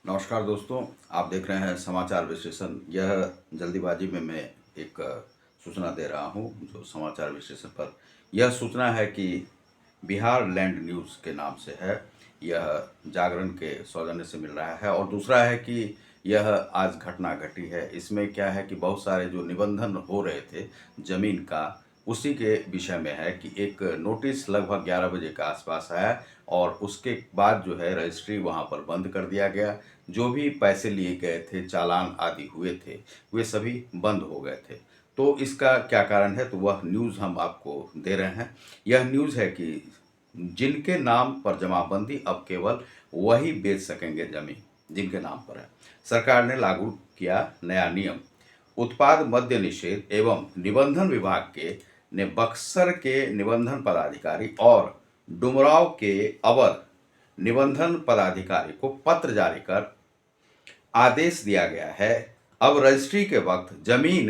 नमस्कार दोस्तों, आप देख रहे हैं समाचार विश्लेषण। यह जल्दीबाजी में मैं एक सूचना दे रहा हूं जो समाचार विश्लेषण पर। यह सूचना है कि बिहार लैंड न्यूज़ के नाम से है। यह जागरण के सौजन्य से मिल रहा है। और दूसरा है कि यह आज घटना घटी है। इसमें क्या है कि बहुत सारे जो निबंधन हो रहे थे ज़मीन का, उसी के विषय में है कि एक नोटिस लगभग 11 बजे के आसपास आया और उसके बाद जो है रजिस्ट्री वहाँ पर बंद कर दिया गया। जो भी पैसे लिए गए थे, चालान आदि हुए थे, वे सभी बंद हो गए थे। तो इसका क्या कारण है, तो वह न्यूज़ हम आपको दे रहे हैं। यह न्यूज़ है कि जिनके नाम पर जमाबंदी अब केवल वही बेच सकेंगे ज़मीन जिनके नाम पर है। सरकार ने लागू किया नया नियम। उत्पाद मद्य निषेध एवं निबंधन विभाग के ने बक्सर के निबंधन पदाधिकारी और डुमरांव के अवर निबंधन पदाधिकारी को पत्र जारी कर आदेश दिया गया है। अब रजिस्ट्री के वक्त जमीन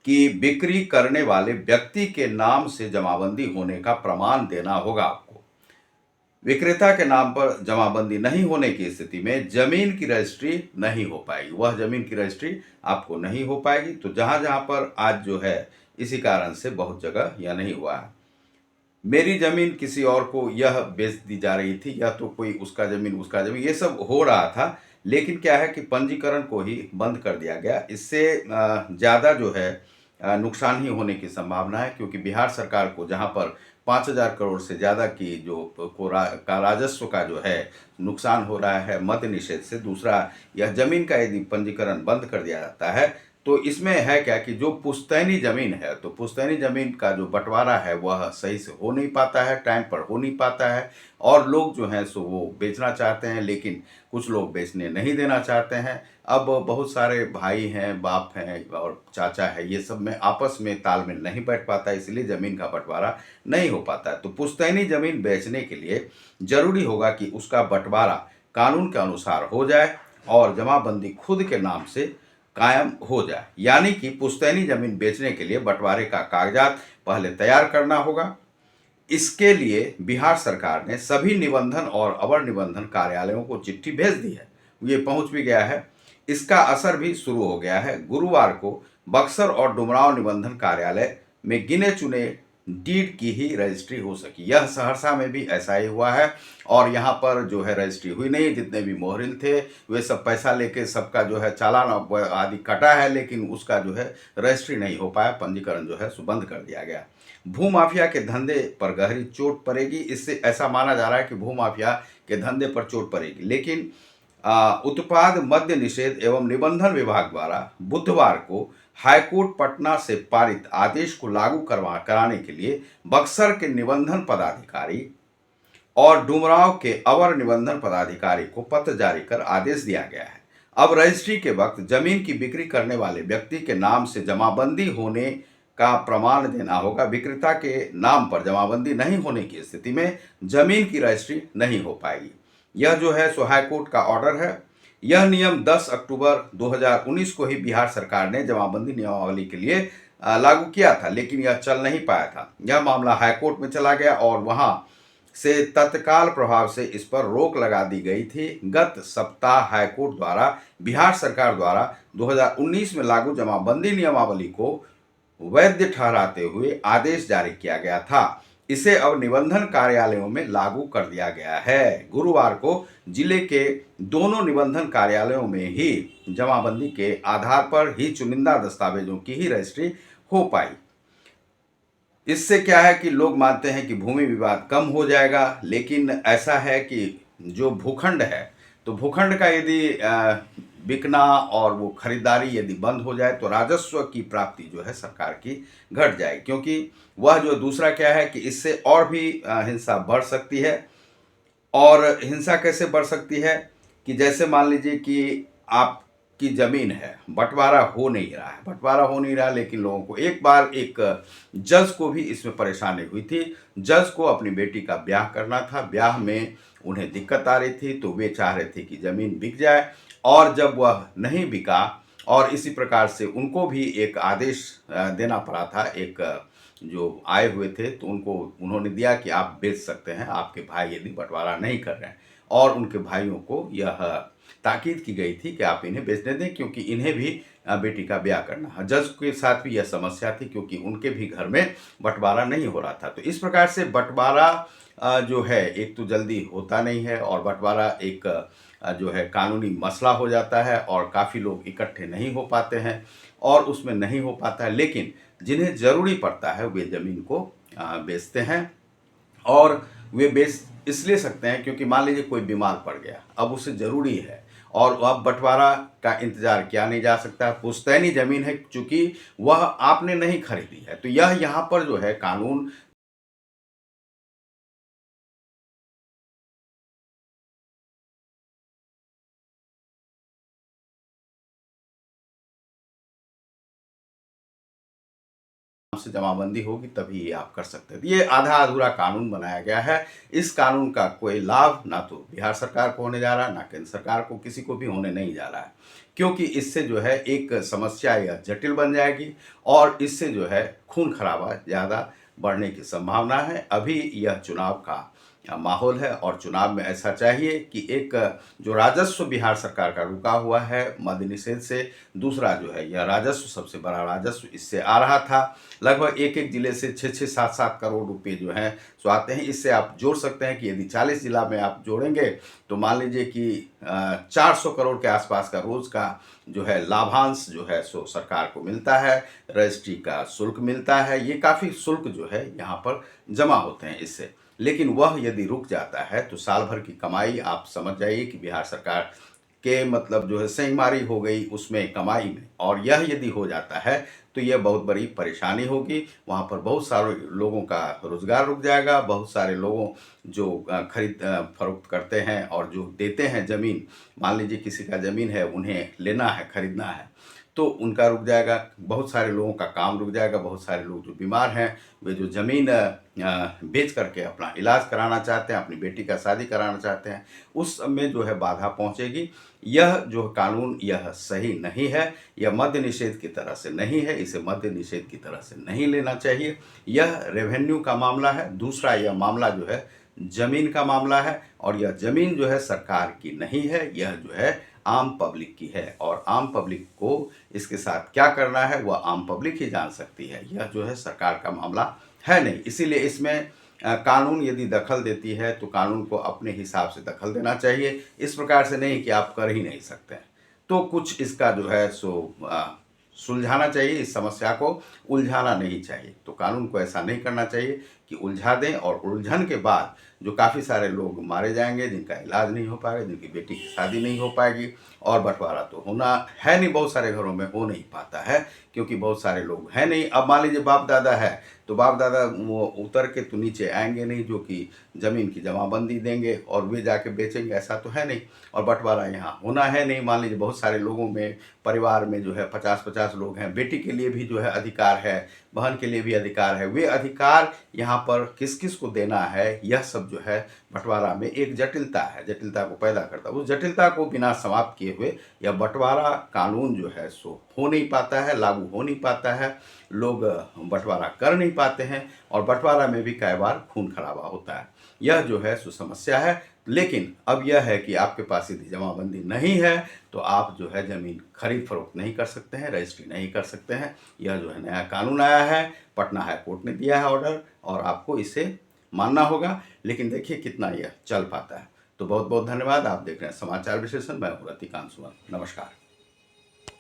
की बिक्री करने वाले व्यक्ति के नाम से जमाबंदी होने का प्रमाण देना होगा आपको। विक्रेता के नाम पर जमाबंदी नहीं होने की स्थिति में जमीन की रजिस्ट्री नहीं हो पाएगी। वह जमीन की रजिस्ट्री आपको नहीं हो पाएगी। तो जहां जहां पर आज जो है इसी कारण से बहुत जगह यह नहीं हुआ है। मेरी जमीन किसी और को यह बेच दी जा रही थी, या तो कोई उसका जमीन ये सब हो रहा था। लेकिन क्या है कि पंजीकरण को ही बंद कर दिया गया। इससे ज़्यादा जो है नुकसान ही होने की संभावना है, क्योंकि बिहार सरकार को जहां पर 5,000 करोड़ से ज़्यादा की जो का राजस्व का जो है नुकसान हो रहा है मद्य निषेध से। दूसरा, यह जमीन का यदि पंजीकरण बंद कर दिया जाता है तो इसमें है क्या कि जो पुश्तैनी ज़मीन है, तो पुश्तैनी ज़मीन का जो बंटवारा है वह सही से हो नहीं पाता है, टाइम पर हो नहीं पाता है। और लोग जो हैं सो वो बेचना चाहते हैं, लेकिन कुछ लोग बेचने नहीं देना चाहते हैं। अब बहुत सारे भाई हैं, बाप हैं और चाचा है, ये सब में आपस में तालमेल नहीं बैठ पाता, इसलिए ज़मीन का बंटवारा नहीं हो पाता है। तो पुश्तैनी ज़मीन बेचने के लिए ज़रूरी होगा कि उसका बंटवारा कानून के अनुसार हो जाए और जमाबंदी खुद के नाम से कायम हो जाए। यानी कि पुश्तैनी जमीन बेचने के लिए बंटवारे का कागजात पहले तैयार करना होगा। इसके लिए बिहार सरकार ने सभी निबंधन और अवर निबंधन कार्यालयों को चिट्ठी भेज दी है। ये पहुंच भी गया है। इसका असर भी शुरू हो गया है। गुरुवार को बक्सर और डुमरांव निबंधन कार्यालय में गिने चुने डीड की ही रजिस्ट्री हो सकी। यह सहरसा में भी ऐसा ही हुआ है। और यहाँ पर जो है रजिस्ट्री हुई नहीं। जितने भी मोहरिल थे वे सब पैसा लेके सबका जो है चालान आदि कटा है, लेकिन उसका जो है रजिस्ट्री नहीं हो पाया, पंजीकरण जो है सो बंद कर दिया गया। भूमाफिया के धंधे पर गहरी चोट पड़ेगी। इससे ऐसा माना जा रहा है कि भूमाफिया के धंधे पर चोट पड़ेगी। लेकिन उत्पाद मद्य निषेध एवं निबंधन विभाग द्वारा बुधवार को हाईकोर्ट पटना से पारित आदेश को लागू कराने के लिए बक्सर के निबंधन पदाधिकारी और डुमरांव के अवर निबंधन पदाधिकारी को पत्र जारी कर आदेश दिया गया है। अब रजिस्ट्री के वक्त जमीन की बिक्री करने वाले व्यक्ति के नाम से जमाबंदी होने का प्रमाण देना होगा। विक्रेता के नाम पर जमाबंदी नहीं होने की स्थिति में जमीन की रजिस्ट्री नहीं हो पाएगी। यह जो है सो हाईकोर्ट का ऑर्डर है। यह नियम 10 अक्टूबर 2019 को ही बिहार सरकार ने जमाबंदी नियमावली के लिए लागू किया था, लेकिन यह चल नहीं पाया था। यह मामला हाईकोर्ट में चला गया और वहां से तत्काल प्रभाव से इस पर रोक लगा दी गई थी। गत सप्ताह हाईकोर्ट द्वारा बिहार सरकार द्वारा 2019 में लागू जमाबंदी नियमावली को वैध ठहराते हुए आदेश जारी किया गया था। इसे अब निबंधन कार्यालयों में लागू कर दिया गया है। गुरुवार को जिले के दोनों निबंधन कार्यालयों में ही जमाबंदी के आधार पर ही चुनिंदा दस्तावेजों की ही रजिस्ट्री हो पाई। इससे क्या है कि लोग मानते हैं कि भूमि विवाद कम हो जाएगा, लेकिन ऐसा है कि जो भूखंड है, तो भूखंड का यदि बिकना और वो खरीदारी यदि बंद हो जाए तो राजस्व की प्राप्ति जो है सरकार की घट जाए। क्योंकि वह जो दूसरा क्या है कि इससे और भी हिंसा बढ़ सकती है। और हिंसा कैसे बढ़ सकती है कि जैसे मान लीजिए कि आपकी ज़मीन है, बंटवारा हो नहीं रहा है, लेकिन लोगों को एक बार एक जज को भी इसमें परेशानी हुई थी। जज को अपनी बेटी का ब्याह करना था। ब्याह में उन्हें दिक्कत आ रही थी, तो वे चाह रहे थे कि ज़मीन बिक जाए। और जब वह नहीं बिका और इसी प्रकार से उनको भी एक आदेश देना पड़ा था, एक जो आए हुए थे तो उन्होंने दिया कि आप बेच सकते हैं, आपके भाई यदि बंटवारा नहीं कर रहे हैं। और उनके भाइयों को यह ताकीद की गई थी कि आप इन्हें बेचने दें, क्योंकि इन्हें भी बेटी का ब्याह करना है। जज के साथ भी यह समस्या थी, क्योंकि उनके भी घर में बँटवारा नहीं हो रहा था। तो इस प्रकार से बँटवारा जो है एक तो जल्दी होता नहीं है, और बँटवारा एक जो है कानूनी मसला हो जाता है, और काफ़ी लोग इकट्ठे नहीं हो पाते हैं और उसमें नहीं हो पाता है। लेकिन जिन्हें ज़रूरी पड़ता है वे ज़मीन को बेचते हैं, और वे बेच इसलिए सकते हैं क्योंकि मान लीजिए कोई बीमार पड़ गया, अब उसे ज़रूरी है, और अब बँटवारा का इंतज़ार किया नहीं जा सकता। पुश्तैनी ज़मीन है, चूँकि वह आपने नहीं खरीदी है, तो यह यहाँ पर जो है कानून से जमाबंदी होगी, तभी ये आप कर सकते हैं। तो ये आधा-अधूरा कानून बनाया गया है। इस कानून का कोई लाभ ना तो बिहार सरकार को होने जा रहा है, ना केंद्र सरकार को, किसी को भी होने नहीं जा रहा है। क्योंकि इससे जो है एक समस्या या जटिल बन जाएगी, और इससे जो है खून-खराबा ज़्यादा बढ़ने की संभावना है। अभी यह चुनाव का माहौल है, और चुनाव में ऐसा चाहिए कि एक जो राजस्व बिहार सरकार का रुका हुआ है मद्य निषेध से, दूसरा जो है यह राजस्व, सबसे बड़ा राजस्व इससे आ रहा था। लगभग एक-एक जिले से 6-6, 7-7 करोड़ रुपए जो हैं सो आते हैं। इससे आप जोड़ सकते हैं कि यदि 40 जिला में आप जोड़ेंगे, तो मान लीजिए कि 400 करोड़ के आसपास का रोज़ का जो है लाभांश जो है सो सरकार को मिलता है। रजिस्ट्री का शुल्क मिलता है, ये काफ़ी शुल्क जो है यहाँ पर जमा होते हैं इससे। लेकिन वह यदि रुक जाता है, तो साल भर की कमाई आप समझ जाइए कि बिहार सरकार के मतलब जो है सेंधमारी हो गई उसमें, कमाई में, और यह यदि हो जाता है तो यह बहुत बड़ी परेशानी होगी। वहाँ पर बहुत सारे लोगों का रोज़गार रुक जाएगा, बहुत सारे लोगों जो खरीद फरोख्त करते हैं और जो देते हैं ज़मीन, मान लीजिए किसी का ज़मीन है, उन्हें लेना है, खरीदना है, तो उनका रुक जाएगा। बहुत सारे लोगों का काम रुक जाएगा। बहुत सारे लोग जो बीमार हैं, वे जो ज़मीन बेच करके अपना इलाज कराना चाहते हैं, अपनी बेटी का शादी कराना चाहते हैं, उस सब में जो है बाधा पहुँचेगी। यह जो कानून यह सही नहीं है, यह मद्य निषेध की तरह से नहीं है, इसे मद्य निषेध की तरह से नहीं लेना चाहिए। यह रेवेन्यू का मामला है। दूसरा, यह मामला जो है ज़मीन का मामला है, और यह ज़मीन जो है सरकार की नहीं है, यह जो है आम पब्लिक की है, और आम पब्लिक को इसके साथ क्या करना है वह आम पब्लिक ही जान सकती है। यह जो है सरकार का मामला है नहीं। इसीलिए इसमें कानून यदि दखल देती है, तो कानून को अपने हिसाब से दखल देना चाहिए, इस प्रकार से नहीं कि आप कर ही नहीं सकते हैं। तो कुछ इसका जो है सो सुलझाना चाहिए, इस समस्या को उलझाना नहीं चाहिए। तो कानून को ऐसा नहीं करना चाहिए कि उलझा दें, और उलझन के बाद जो काफ़ी सारे लोग मारे जाएंगे, जिनका इलाज नहीं हो पाएगा, जिनकी बेटी की शादी नहीं हो पाएगी, और बँटवारा तो होना है नहीं, बहुत सारे घरों में हो नहीं पाता है, क्योंकि बहुत सारे लोग हैं नहीं। अब मान लीजिए बाप दादा है, तो बाप दादा वो उतर के तो नीचे आएंगे नहीं, जो कि ज़मीन की जमाबंदी देंगे और वे जाके बेचेंगे, ऐसा तो है नहीं। और बँटवारा यहाँ होना है नहीं। मान लीजिए बहुत सारे लोगों में, परिवार में जो है 50-50 लोग हैं, बेटी के लिए भी जो है अधिकार है, बहन के लिए भी अधिकार है। वे अधिकार यहाँ पर किस किस को देना है, यह सब जो है बँटवारा में एक जटिलता है, जटिलता को पैदा करता है। उस जटिलता को बिना समाप्त किए हुए यह बँटवारा कानून जो है सो हो नहीं पाता है, लागू हो नहीं पाता है। लोग बँटवारा कर नहीं पाते हैं, और बँटवारा में भी कई बार खून खराबा होता है। यह जो है सो समस्या है। लेकिन अब यह है कि आपके पास यदि जमाबंदी नहीं है, तो आप जो है ज़मीन खरीद फरोख्त नहीं कर सकते हैं, रजिस्ट्री नहीं कर सकते हैं। यह जो है नया कानून आया है, पटना हाई कोर्ट ने दिया है ऑर्डर, और आपको इसे मानना होगा। लेकिन देखिए कितना यह चल पाता है। तो बहुत बहुत धन्यवाद। आप देख रहे हैं समाचार विश्लेषण। मैं हूं रतिकांत सुमन। नमस्कार।